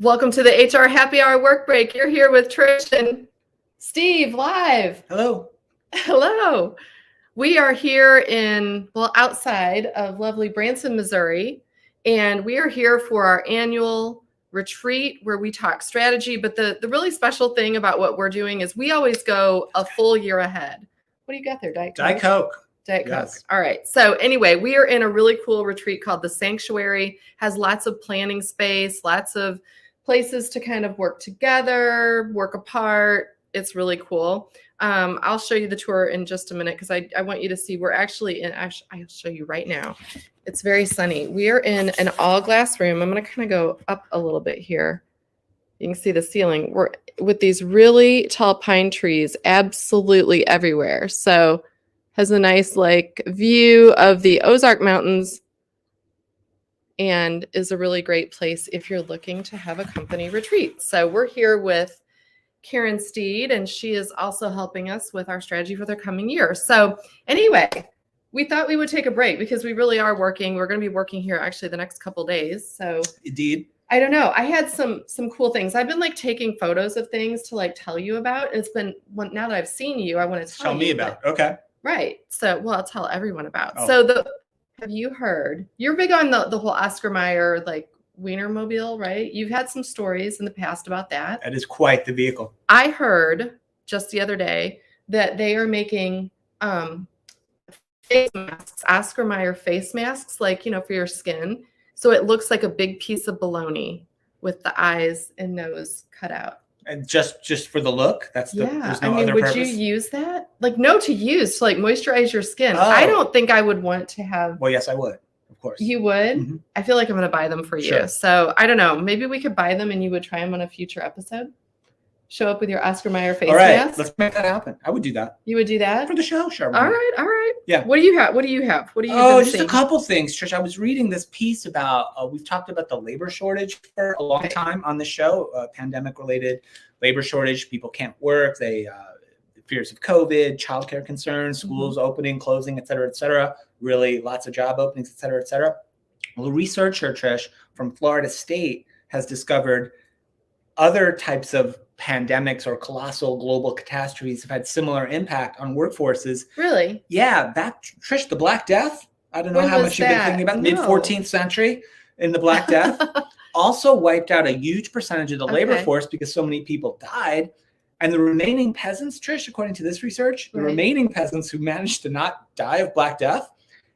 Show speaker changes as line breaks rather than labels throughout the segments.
Welcome to the HR Happy Hour Work Break. You're here with Trish and Steve live.
Hello.
Hello. We are here outside of lovely Branson, Missouri, and we are here for our annual retreat where we talk strategy. But the really special thing about what we're doing is we always go a full year ahead. What do you got there, Diet Coke?
Diet Coke.
Diet Coke.
Yes.
All right. So anyway, we are in a really cool retreat called the Sanctuary. Has lots of planning space, lots of places to kind of work together, work apart. It's really cool. I'll show you the tour in just a minute because I want you to see we're actually in. I'll show you right now. It's very sunny. We are in an all glass room. I'm going to kind of go up a little bit here. You can see the ceiling. We're with these really tall pine trees absolutely everywhere. So has a nice view of the Ozark Mountains and is a really great place if you're looking to have a company retreat. So we're here with Karen Steed, and she is also helping us with our strategy for the coming year. So anyway, we thought we would take a break because we really are working. We're going to be working here actually the next couple days. So
Indeed.
I don't know. I had some cool things. I've been taking photos of things to tell you about. It's been now that I've seen you, I want to tell
me about. Okay.
Right. So I'll tell everyone about.
Oh.
So have you heard? You're big on the whole Oscar Mayer Wienermobile, right? You've had some stories in the past about that.
That is quite the vehicle.
I heard just the other day that they are making face masks, Oscar Mayer face masks, for your skin. So it looks like a big piece of bologna with the eyes and nose cut out.
And just for the look? There's no other
would
purpose?
you use that? No, to use to moisturize your skin. Oh. I don't think I would want to have.
Well, yes, I would. Of course.
You would?
Mm-hmm.
I feel like I'm going to buy them for you.
Sure.
So I don't know. Maybe we could buy them and you would try them on a future episode. Show up with your Oscar Mayer face
mask. All right,
mask.
let's make that happen. I would do that.
You would do that?
For the show, sure.
All right.
Yeah.
What do you have? What do you have?
Just a couple things, Trish. I was reading this piece about, we've talked about the labor shortage for a long time on the show, pandemic-related labor shortage. People can't work. They fears of COVID, childcare concerns, schools opening, closing, et cetera, really lots of job openings, et cetera. Well, a researcher, Trish, from Florida State has discovered other types of pandemics or colossal global catastrophes have had similar impact on workforces.
Really?
Yeah. Trish, the Black Death. I don't know how much you've been thinking about. Mid 14th century in the Black Death. Also wiped out a huge percentage of the labor force because so many people died. And the remaining peasants, Trish, according to this research, the remaining peasants who managed to not die of Black Death,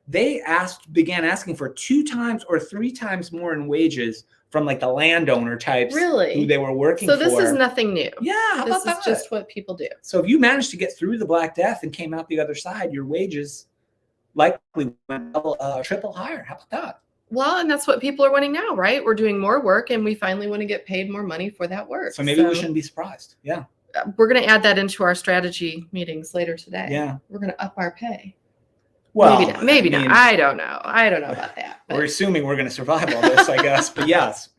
they began asking for 2 times or 3 times more in wages from the landowner types who they were working for.
So this is nothing new.
Yeah, how about that?
This is just what people do.
So if you managed to get through the Black Death and came out the other side, your wages likely went triple higher. How about that?
Well, and that's what people are wanting now, right? We're doing more work and we finally want to get paid more money for that work.
So maybe we shouldn't be surprised. Yeah.
We're going to add that into our strategy meetings later today.
Yeah.
We're going to up our pay.
Well,
maybe not. I don't know. about that.
We're assuming we're going to survive all this, I guess. But yes.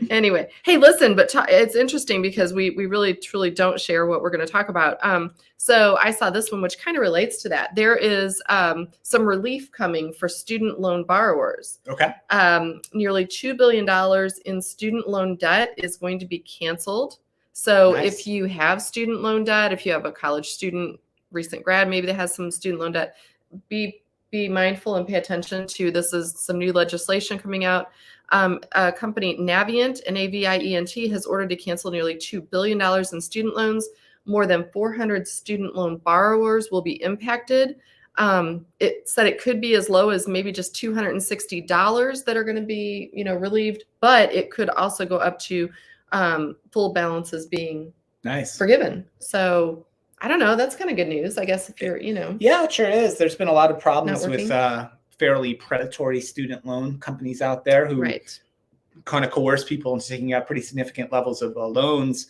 Anyway, hey, listen, but it's interesting because we really, truly don't share what we're going to talk about. So I saw this one, which kind of relates to that. There is some relief coming for student loan borrowers.
Okay.
Nearly $2 billion in student loan debt is going to be canceled. So if you have student loan debt, if you have a college student, recent grad, maybe that has some student loan debt, be mindful and pay attention to this. Is some new legislation coming out. A company, Navient, Navient, has ordered to cancel nearly $2 billion in student loans. More than 400 student loan borrowers will be impacted. It said it could be as low as maybe just $260 that are going to be, relieved, but it could also go up to full balances being forgiven. So I don't know. That's kind of good news, I guess, if you're,
Yeah, it sure is. There's been a lot of problems with fairly predatory student loan companies out there who kind of coerce people into taking out pretty significant levels of loans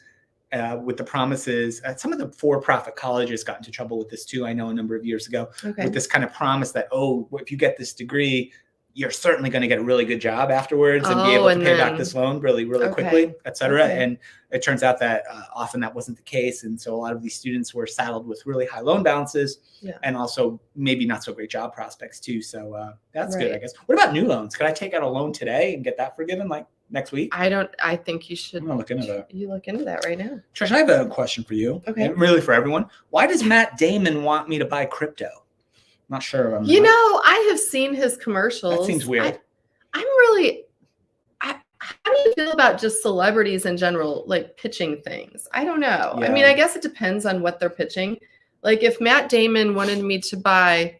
with the promises. Some of the for-profit colleges got into trouble with this too, I know, a number of years ago, with this kind of promise that, if you get this degree, you're certainly going to get a really good job afterwards and be able to pay back this loan really, really quickly, et cetera. And it turns out that often that wasn't the case. And so a lot of these students were saddled with really high loan balances and also maybe not so great job prospects too. So that's good, I guess. What about new loans? Could I take out a loan today and get that forgiven? next week?
I think you should.
I'm gonna look into that.
You look into that right now.
Trish, I have a question for you.
Okay.
And really for everyone. Why does Matt Damon want me to buy crypto? I'm not sure.
I have seen his commercials.
That seems weird.
How do you feel about just celebrities in general, like pitching things? I don't know.
Yeah.
I mean, I guess it depends on what they're pitching. Like if Matt Damon wanted me to buy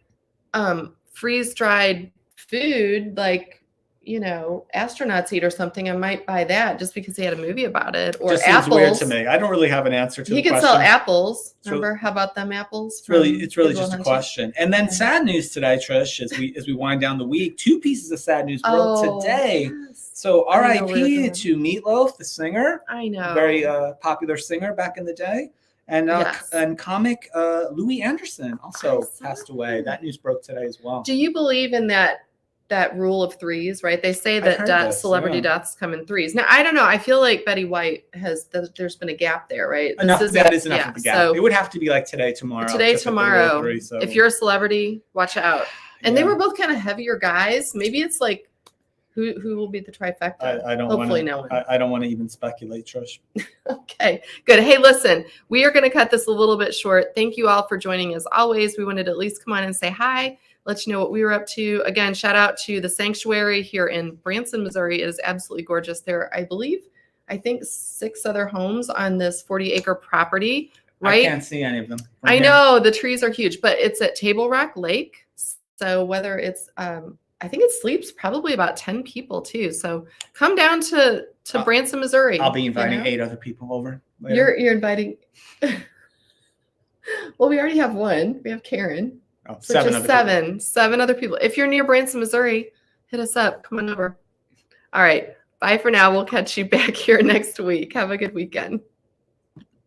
freeze-dried food, like, astronauts eat or something, I might buy that just because he had a movie about it. Or
just
apples.
Seems weird to me. I don't really have an answer to
he
the question.
He could sell apples. Remember, how about them apples?
It's really just a question. And then sad news today, Trish, as we wind down the week, 2 pieces of sad news broke today. Yes. So R.I.P. to Meatloaf, the singer.
I know.
Very popular singer back in the day. And and comic Louis Anderson also passed away. That news broke today as well.
Do you believe in that rule of 3s, right? They say that celebrity deaths come in 3s. Now, I don't know. I feel like Betty White there's been a gap there, right?
That is enough of a gap. So it would have to be like today, tomorrow.
Tomorrow. If you're a celebrity, watch out. And they were both kind of heavier guys. Maybe it's like, who will be the trifecta? Hopefully no one.
I don't want to even speculate, Trish.
Okay, good. Hey, listen, we are going to cut this a little bit short. Thank you all for joining as always. We wanted to at least come on and say hi, let you know what we were up to. Again, shout out to the Sanctuary here in Branson, Missouri. It is absolutely gorgeous. There are, I think 6 other homes on this 40-acre property, right?
I can't see any of them.
I know, the trees are huge, but it's at Table Rock Lake. So whether it's, I think it sleeps probably about 10 people too. So come down to Branson, Missouri.
I'll be inviting 8 other people over later.
You're inviting. Well, we already have one. We have Karen.
Oh,
so just seven other people. If you're near Branson, Missouri, hit us up. Come on over. All right. Bye for now. We'll catch you back here next week. Have a good weekend.